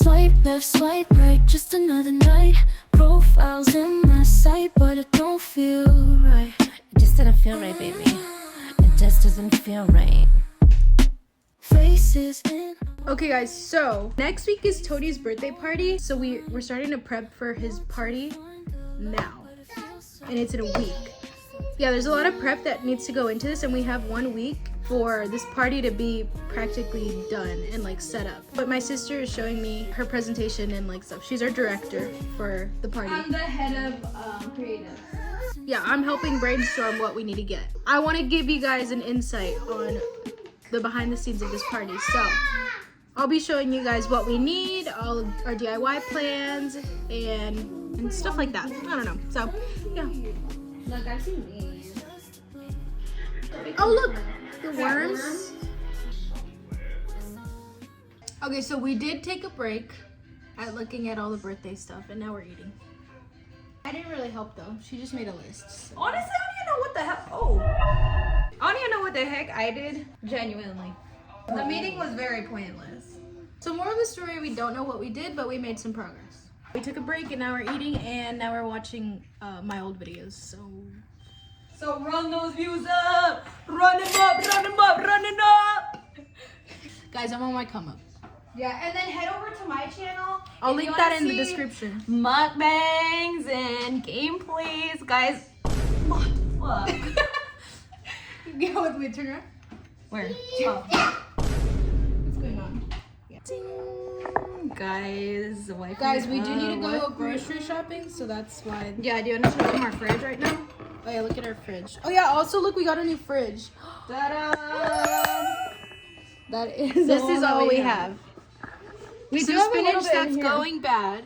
Swipe left, swipe right, just another night. Profiles in my sight, but it don't feel right. It just doesn't feel right, baby. It just doesn't feel right. Faces in. Okay guys, so next week is Toadie's birthday party. So we're starting to prep for his party now. And it's in a week. Yeah, there's a lot of prep that needs to go into this, and we have 1 week for this party to be practically done and like set up. But my sister is showing me her presentation and like stuff. She's our director for the party. I'm the head of creative. Yeah, I'm helping brainstorm what we need to get. I want to give you guys an insight on the behind the scenes of this party. So I'll be showing you guys what we need, all of our DIY plans, and stuff like that. I don't know. So yeah. Look, I've seen these. Oh look, the worms. Okay, so we did take a break at looking at all the birthday stuff, and now we're eating. I didn't really help though. She just made a list. So. Honestly, I don't even know what the heck. Oh, I don't even know what the heck I did. Genuinely, the meeting was very pointless. So more of the story, we don't know what we did, but we made some progress. We took a break and now we're eating, and now we're watching my old videos. So run those views up, run them up, run them up, run it up. Guys, I'm on my come up. Yeah, and then head over to my channel. I'll if link you that wanna in the see description. Mukbangs and gameplays, guys. What the fuck? Go with me, turn around. Where? What's going on? Guys, wife. Guys, we do need to go grocery shopping, so that's why. Yeah, do you want to show them our fridge right now? Oh yeah, look at our fridge. Oh yeah, also look, we got a new fridge. Ta-da! That is. This is all we have. We Some do have a spinach little bit in that's here. going bad.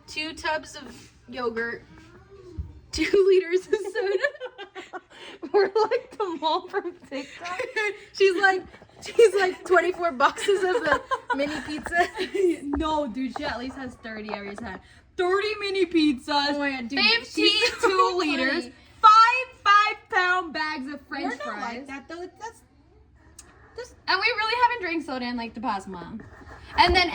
2 tubs of yogurt. 2 liters of soda. We're like the mom from TikTok. She's like 24 boxes of the mini pizza. No, dude, she at least has 30 every time. 30 mini pizzas. Oh my god, dude. 52 liters. 5 5-pound bags of French We're not fries. like that though. That's And we really haven't drank soda in like the past month. And then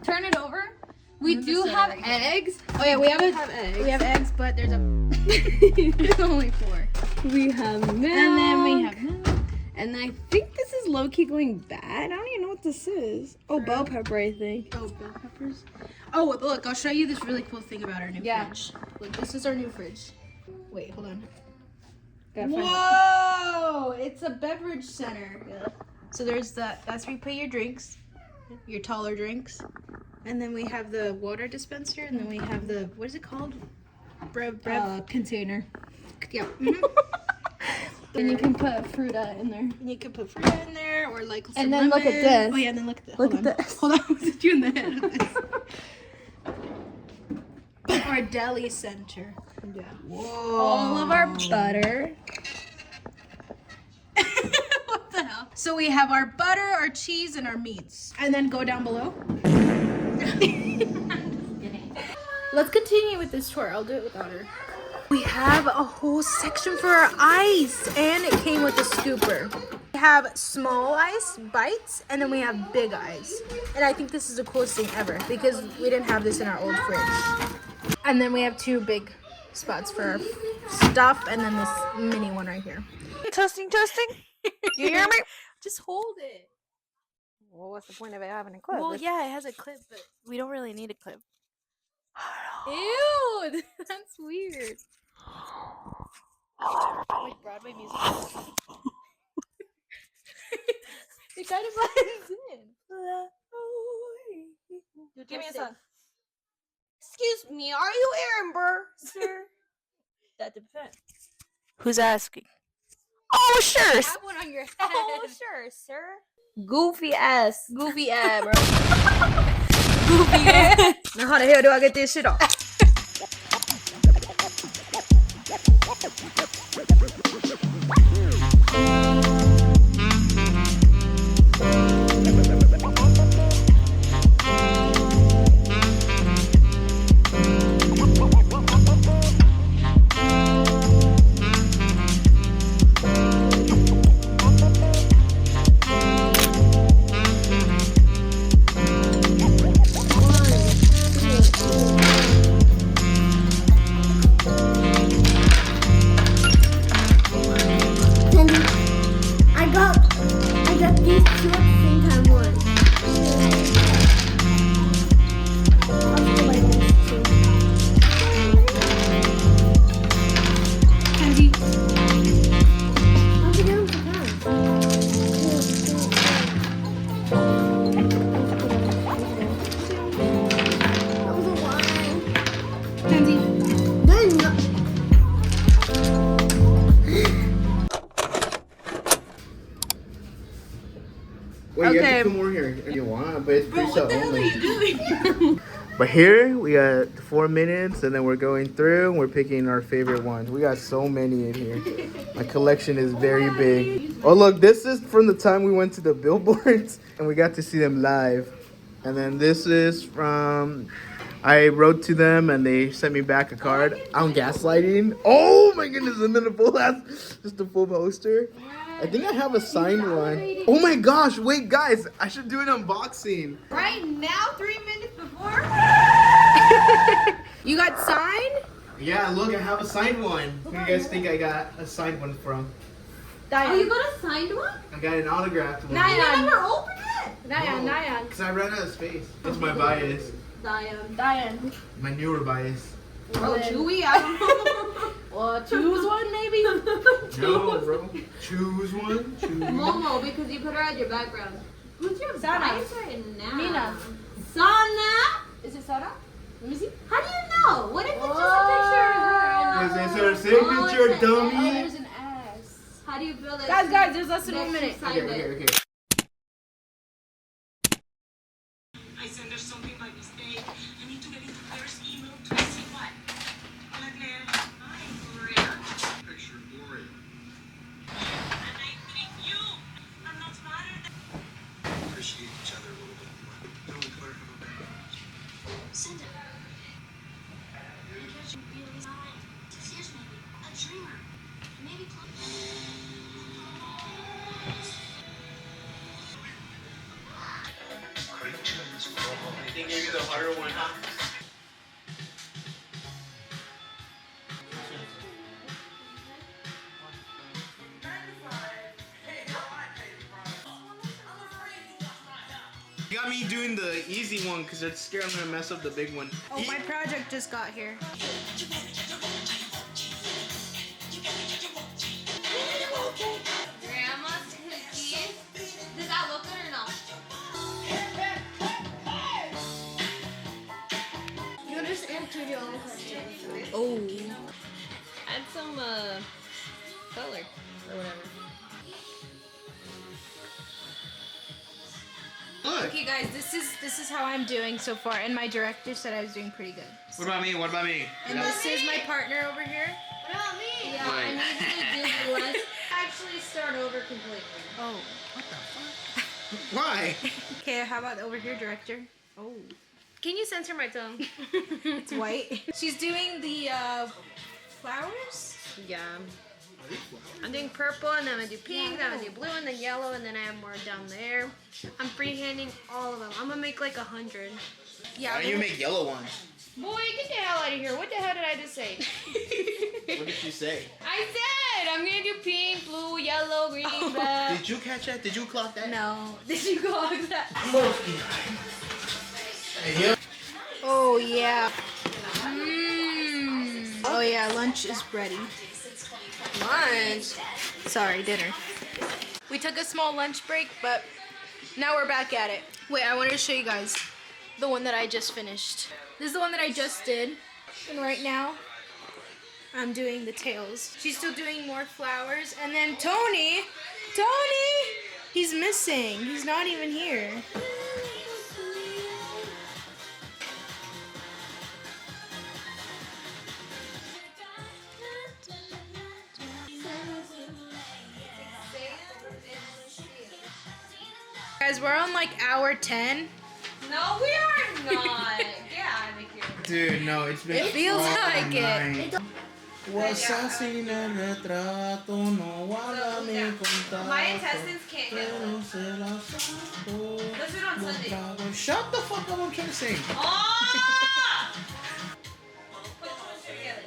turn it over. We do have eggs. Oh yeah, we have eggs. We have eggs, but there's there's only 4. We have milk. And then we have milk. And I think this is low-key going bad. I don't even know what this is. Oh, bell pepper, I think. Oh, bell peppers. Oh, look, I'll show you this really cool thing about our new fridge. Look, this is our new fridge. Wait, hold on. Whoa! It's a beverage center. Yeah. So there's that's where you put your drinks, your taller drinks. And then we have the water dispenser, and then we have the, what is it called? Container. Yeah. And you can put fruta in there. And you can put fruit in there, or like some And then look at lemon. this. Oh yeah, and then look at this. Look at this. Hold on, what's you in the head of this? Our deli center. Yeah. Whoa. All of our butter. What the hell? So we have our butter, our cheese, and our meats. And then go down below. Let's continue with this tour. I'll do it without her. We have a whole section for our ice, and it came with a scooper. We have small ice, bites, and then we have big ice. And I think this is the coolest thing ever because we didn't have this in our old fridge. And then we have 2 big spots for our stuff, and then this mini one right here. Testing. You hear me? Just hold it. Well, what's the point of it having a clip? Well, yeah, it has a clip, but we don't really need a clip. Ew, that's weird. Like Broadway music. It kind of blends in. Give me a song. Excuse me, are you Aaron Burr, sir? That depends. Who's asking? Oh, sure. Have one on your head. Oh, sure, sir. Goofy ass, bro. Goofy ass. Now, how the hell do I get this shit off? but it's Bro, pre-sale what the hell are only. you doing? But here we got 4 minutes, and then we're going through and we're picking our favorite ones. We got so many in here. My collection is very big. Oh look, this is from the time we went to the billboards and we got to see them live. And then this is from, I wrote to them and they sent me back a card. I'm gaslighting. Oh my goodness, and then a full ass, just a full poster. I think I have a signed one. Oh my gosh, wait guys, I should do an unboxing. Right now, 3 minutes before. You got signed? Yeah, look, I have a signed one. Who do you guys think I got a signed one from? Oh, you got a signed one? I got an autographed one. You never opened it? Nayan. Because I ran out of space. It's my bias. Diane. My newer bias. Oh, Chewy, I don't know. Well, choose one maybe. No, bro. Choose one. Choose one. Momo, because you put her as your background. Who's your Sana. bias right now? Nina. Sana? Is it Sarah? Let me see. How do you know? What if it's just a picture of her? Because it's her signature, it's an dummy. There's an ass. How do you feel that? Guys, there's less than that 1 she minute. signed Okay, it? okay, okay. I sent her something by mistake. I need to get into Claire's email to see what. Hola, Claire. Hi, Gloria. Picture Gloria. And I think you. I'm not smarter than... Appreciate each other a little bit more. Don't we, Claire, have a bad Send it. Judge really fine. 6 years maybe. A dreamer. Maybe They gave you the harder one, huh? You got me doing the easy one because they're scared I'm gonna mess up the big one. Oh, my project just got here. Grandma's cookies. Does that look good or no? You just answered your own question. Oh. Add some color or whatever. Look. Okay, guys, this is how I'm doing so far, and my director said I was doing pretty good. What about me? What about me? And this is my partner over here. What about me? Yeah, Wait. I need to do let's actually start over completely. Oh. Why? Okay, how about over here, director? Oh. Can you censor my tongue? It's white. She's doing the flowers. Yeah. I'm doing purple, and then I'm gonna do pink, then I'm gonna do blue, and then yellow, and then I have more down there. I'm freehanding all of them. I'm gonna make like 100. Yeah. Why don't you make yellow ones? Boy, get the hell out of here. What the hell did I just say? What did you say? I said I'm gonna do pink, blue, yellow, green, black. Did you catch that? Did you clock that? No. Did you go like that? Oh yeah. Oh yeah, lunch is ready. Lunch. Sorry, dinner. We took a small lunch break, but now we're back at it. Wait, I wanted to show you guys the one that I just finished. This is the one that I just did. And right now, I'm doing the tails. She's still doing more flowers. And then Tony, he's missing. He's not even here. Guys, we're on like hour 10. No, we are not. Get out of here. Dude, no, it's been It feels all like it. night. Was así en el retrato, no guárdame contacto. My intestines can't handle Pero se la saco. Let's do it on Sunday. Trago. Shut the fuck up, I'm trying to sing. Oh! Put those together.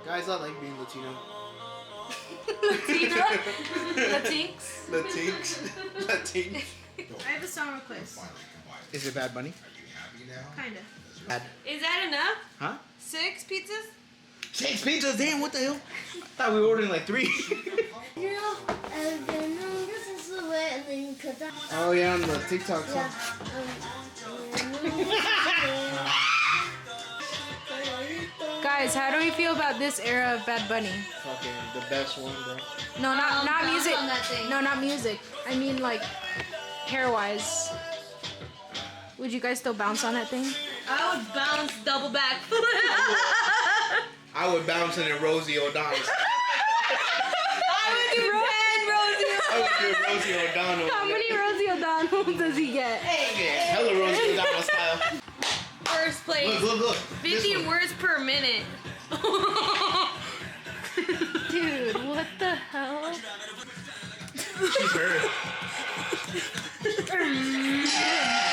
Guys, I like being Latino. Latinx. Latinx. I have a song request. Is it Bad Bunny? Kinda. Bad. Is that enough? Huh? 6 pizzas? 6 pizzas? Damn, what the hell? I thought we were ordering like 3. Oh yeah, on the TikTok song. Guys, how do we feel about this era of Bad Bunny? Fucking the best one, bro. No, not bounce music. on that thing. No, not music. I mean like hair-wise. Would you guys still bounce on that thing? I would bounce double back. I would bounce in a Rosie O'Donnell. I would do 10 Rosie. I would do Rosie O'Donnell. How many Rosie O'Donnell does he get? Yeah, hella Rosie O'Donnell style. First place. Look. This 50 one. words per minute. Dude, what the hell? She's her.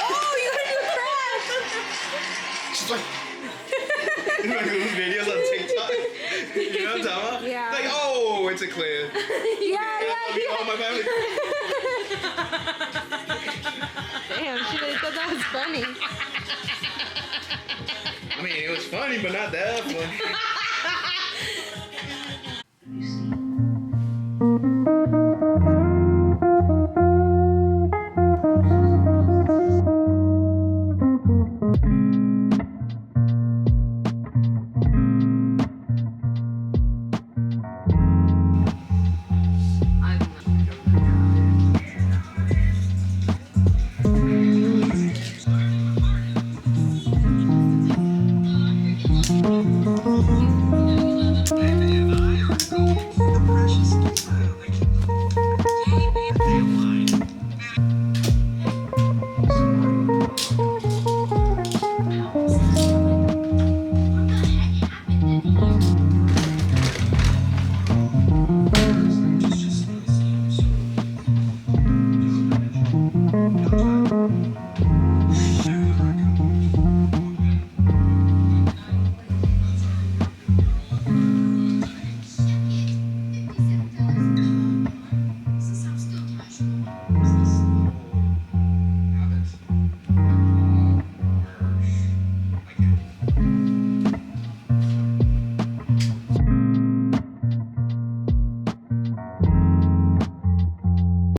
Oh, you gotta do a crash. She's like, you know those videos on TikTok? You know what I'm talking about? Yeah. Like, oh, it's a clip. Yeah. Oh, my family. Damn, she really thought that was funny. I mean, it was funny, but not that funny.